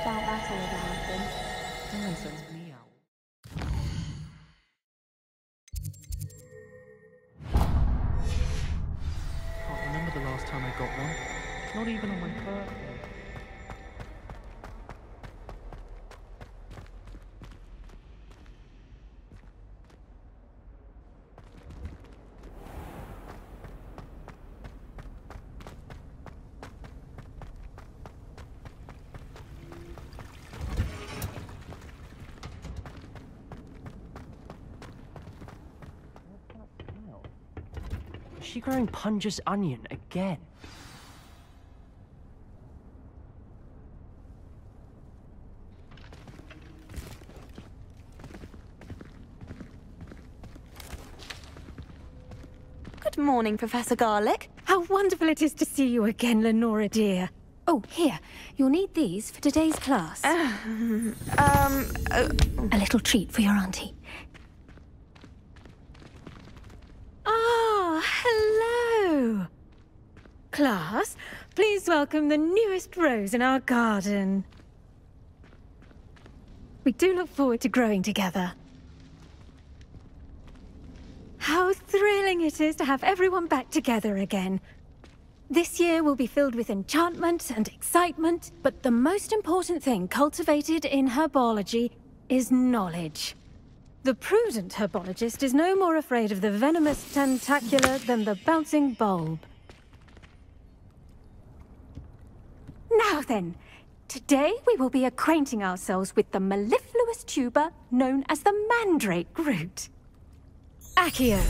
about that all Jonathan. Dan sends me out. Can't remember the last time I got one. Not even on my birthday. Is she growing Punja's onion again? Good morning, Professor Garlic. How wonderful it is to see you again, Lenora dear. Oh, here. You'll need these for today's class. A little treat for your auntie. Ah, hello. Class, please welcome the newest rose in our garden. We do look forward to growing together. How thrilling it is to have everyone back together again. This year will be filled with enchantment and excitement, but the most important thing cultivated in herbology is knowledge. The prudent herbologist is no more afraid of the venomous tentacular than the bouncing bulb. Now then, today we will be acquainting ourselves with the mellifluous tuber known as the mandrake root. Accio.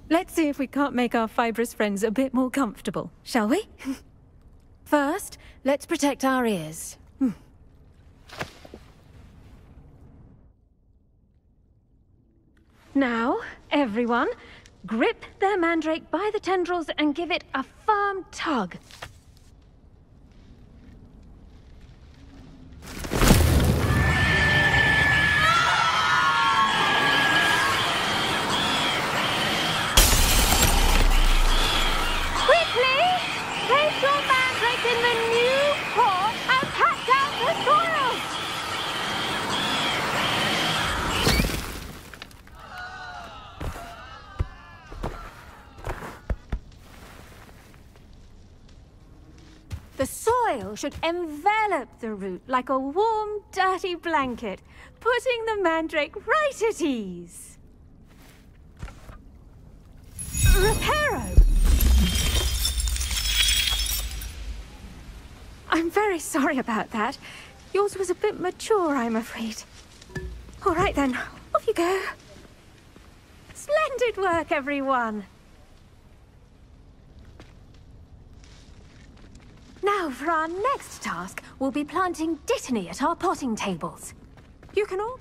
Let's see if we can't make our fibrous friends a bit more comfortable, shall we? First, let's protect our ears. Now, everyone, grip their mandrake by the tendrils and give it a firm tug. Quickly, place your mandrake in the new pot and pat down the soil. The soil should envelop the root like a warm, dirty blanket, putting the mandrake right at ease. Reparo! I'm very sorry about that. Yours was a bit mature, I'm afraid. All right then, off you go. Splendid work, everyone. Now, for our next task, we'll be planting dittany at our potting tables. You can all...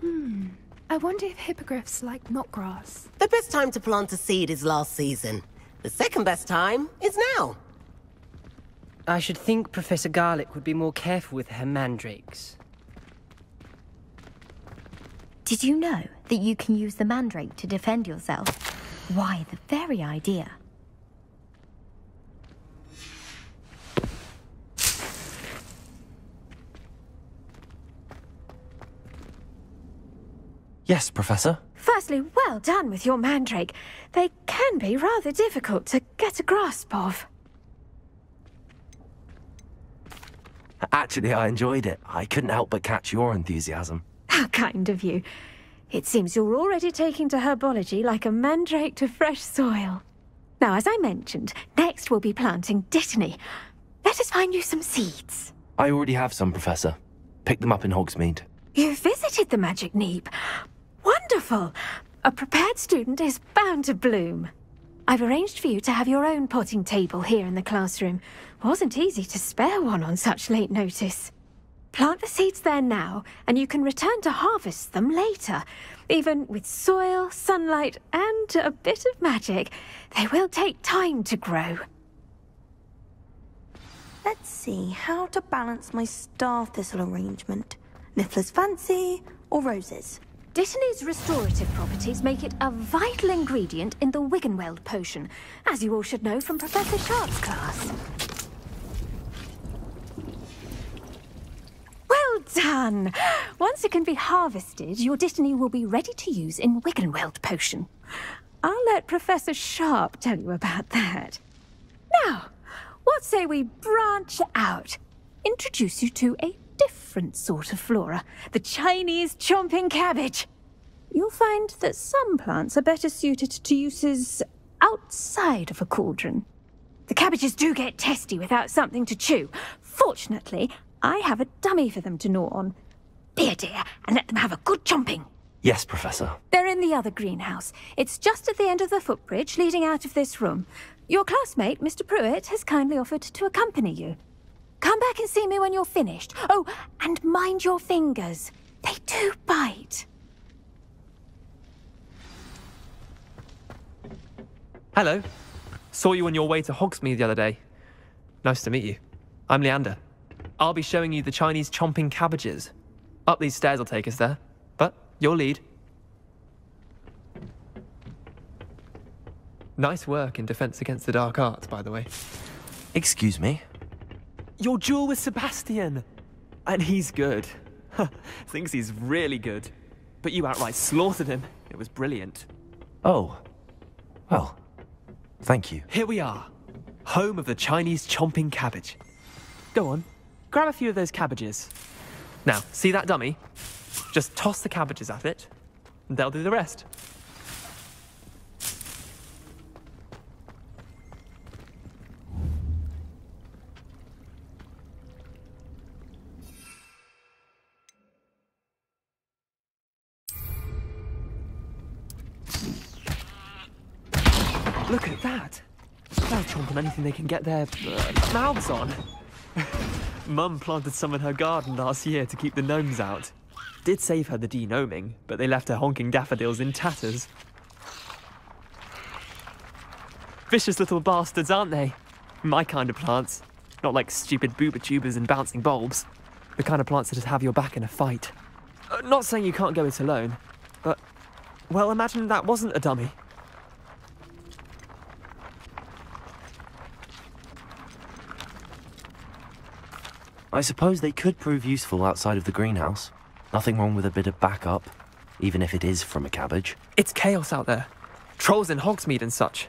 I wonder if hippogriffs like knotgrass. The best time to plant a seed is last season. The second best time is now. I should think Professor Garlic would be more careful with her mandrakes. Did you know that you can use the mandrake to defend yourself? Why, the very idea. Yes, Professor. Firstly, well done with your mandrake. They can be rather difficult to get a grasp of. Actually, I enjoyed it. I couldn't help but catch your enthusiasm. How kind of you. It seems you're already taking to herbology like a mandrake to fresh soil. Now, as I mentioned, next we'll be planting dittany. Let us find you some seeds. I already have some, Professor. Picked them up in Hogsmeade. You visited the Magic Neep. Wonderful! A prepared student is bound to bloom. I've arranged for you to have your own potting table here in the classroom. Wasn't easy to spare one on such late notice. Plant the seeds there now, and you can return to harvest them later. Even with soil, sunlight, and a bit of magic, they will take time to grow. Let's see how to balance my star thistle arrangement. Niffler's fancy or roses? Dittany's restorative properties make it a vital ingredient in the Wiggenweld potion, as you all should know from Professor Sharp's class. done! Once it can be harvested, your Dittany will be ready to use in Wiggenweld potion. I'll let Professor Sharp tell you about that. Now, what say we branch out? Introduce you to a different sort of flora, the Chinese chomping cabbage. You'll find that some plants are better suited to uses outside of a cauldron. The cabbages do get testy without something to chew. Fortunately, I have a dummy for them to gnaw on. Be a dear and let them have a good chomping. Yes, Professor. They're in the other greenhouse. It's just at the end of the footbridge leading out of this room. Your classmate, Mr. Pruitt, has kindly offered to accompany you. Come back and see me when you're finished. Oh, and mind your fingers. They do bite. Hello. Saw you on your way to Hogsmeade the other day. Nice to meet you. I'm Leander. I'll be showing you the Chinese chomping cabbages. Up these stairs will take us there, but you'll lead. Nice work in Defense Against the Dark Arts, by the way. Excuse me? Your duel with Sebastian! And he's good. Thinks he's really good. But you outright slaughtered him. It was brilliant. Oh. Well, thank you. Here we are. Home of the Chinese chomping cabbage. Go on, grab a few of those cabbages. Now, see that dummy? Just toss the cabbages at it, and they'll do the rest. Look at that! They'll chomp on anything they can get their mouths on. Mum planted some in her garden last year to keep the gnomes out. Did save her the de-gnoming, but they left her honking daffodils in tatters. Vicious little bastards, aren't they? My kind of plants. Not like stupid booba tubers and bouncing bulbs. The kind of plants that just have your back in a fight. Not saying you can't go it alone, but, well, imagine that wasn't a dummy. I suppose they could prove useful outside of the greenhouse. Nothing wrong with a bit of backup, even if it is from a cabbage. It's chaos out there. Trolls in Hogsmeade and such.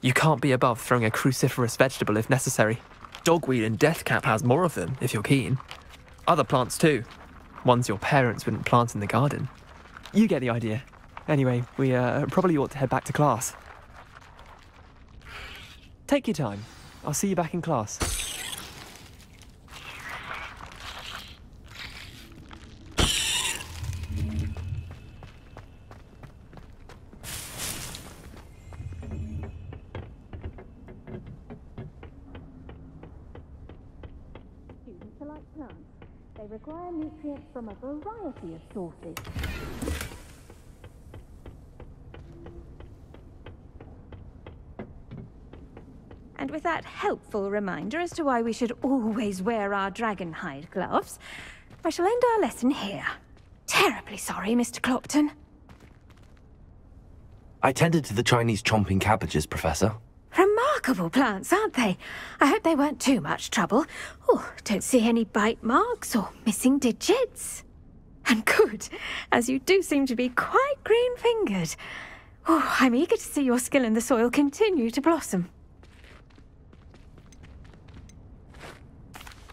You can't be above throwing a cruciferous vegetable if necessary. Dogweed and deathcap has more of them, if you're keen. Other plants too. Ones your parents wouldn't plant in the garden. You get the idea. Anyway, we probably ought to head back to class. Take your time. I'll see you back in class. Students are like plants. They require nutrients from a variety of sources. And with that helpful reminder as to why we should always wear our dragonhide gloves, I shall end our lesson here. Terribly sorry, Mr. Clopton. I tended to the Chinese chomping cabbages, Professor. Remarkable plants, aren't they? I hope they weren't too much trouble. Oh, don't see any bite marks or missing digits. And good, as you do seem to be quite green-fingered. Oh, I'm eager to see your skill in the soil continue to blossom.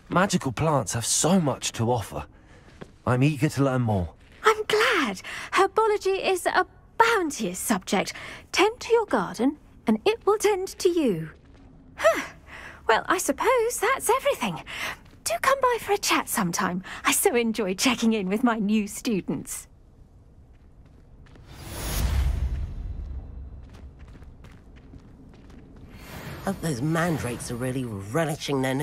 Magical plants have so much to offer. I'm eager to learn more. I'm glad. Herbology is a bounteous subject. Tend to your garden, and it will tend to you. Huh. Well, I suppose that's everything. Do come by for a chat sometime. I so enjoy checking in with my new students. Hope those mandrakes are really relishing their